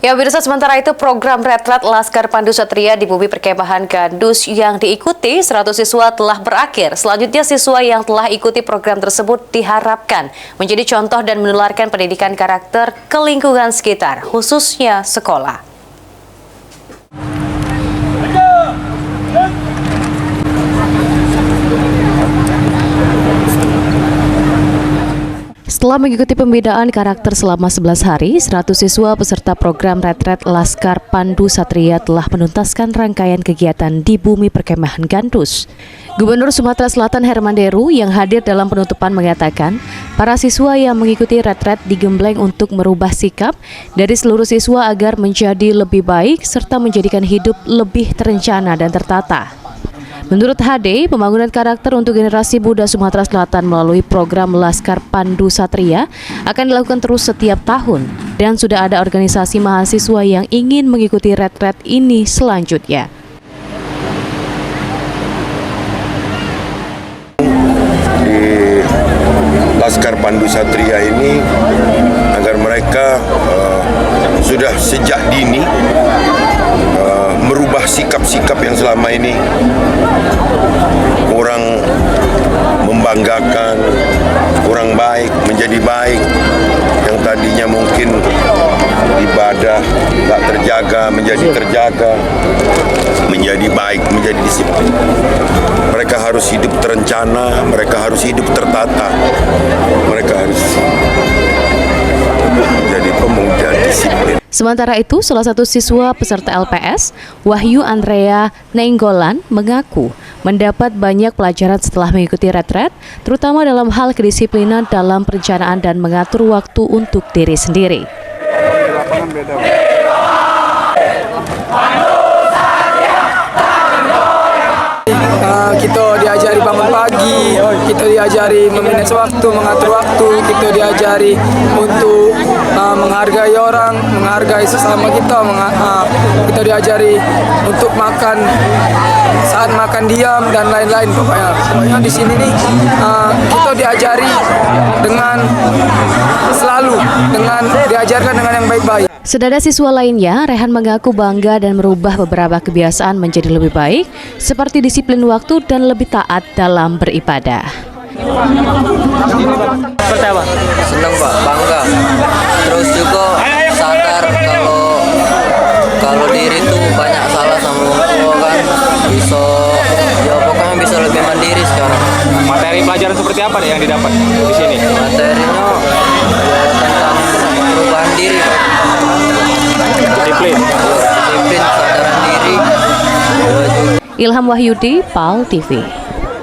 Ya, pemirsa, sementara itu program retret Laskar Pandu Satria di Bumi Perkemahan Gandus yang diikuti 100 siswa telah berakhir. Selanjutnya, siswa yang telah ikuti program tersebut diharapkan menjadi contoh dan menularkan pendidikan karakter ke lingkungan sekitar, khususnya sekolah. Setelah mengikuti pembinaan karakter selama 11 hari, 100 siswa peserta program retret Laskar Pandu Satria telah menuntaskan rangkaian kegiatan di Bumi Perkemahan Gandus. Gubernur Sumatera Selatan Herman Deru yang hadir dalam penutupan mengatakan, para siswa yang mengikuti retret digembleng untuk merubah sikap dari seluruh siswa agar menjadi lebih baik serta menjadikan hidup lebih terencana dan tertata. Menurut HD, pembangunan karakter untuk generasi muda Sumatera Selatan melalui program Laskar Pandu Satria akan dilakukan terus setiap tahun dan sudah ada organisasi mahasiswa yang ingin mengikuti retret ini selanjutnya. Di Laskar Pandu Satria ini agar mereka sudah sejak dini merubah sikap-sikap yang selama ini kurang membanggakan, kurang baik, menjadi baik. Yang tadinya mungkin ibadah tak terjaga, menjadi terjaga, menjadi baik, menjadi disiplin. Mereka harus hidup terencana, mereka harus hidup tertata, mereka harus menjadi pemuda disiplin. Sementara itu, salah satu siswa peserta LPS, Wahyu Andrea Nenggolan, mengaku mendapat banyak pelajaran setelah mengikuti retret, terutama dalam hal kedisiplinan dalam perencanaan dan mengatur waktu untuk diri sendiri. Kita diajari bangun pagi, kita diajari memanage waktu, mengatur waktu, kita diajari untuk menghargai orang, menghargai sesama kita, kita diajari untuk makan, saat makan diam dan lain-lain pokoknya di sini nih kita diajari dengan selalu diajarkan dengan yang baik-baik. Sedada siswa lainnya, Rehan mengaku bangga dan merubah beberapa kebiasaan menjadi lebih baik, seperti disiplin waktu dan lebih taat dalam beribadah. Pertama, senang Pak, bangga. Terus juga sadar kalau diri itu banyak salah sama orang tua kan, pokoknya bisa lebih mandiri sekarang. Materi pelajaran seperti apa nih yang didapat di sini? Materinya tentang perubahan diri Pak. Disiplin, kesadaran diri. Ilham Wahyudi, PAL TV.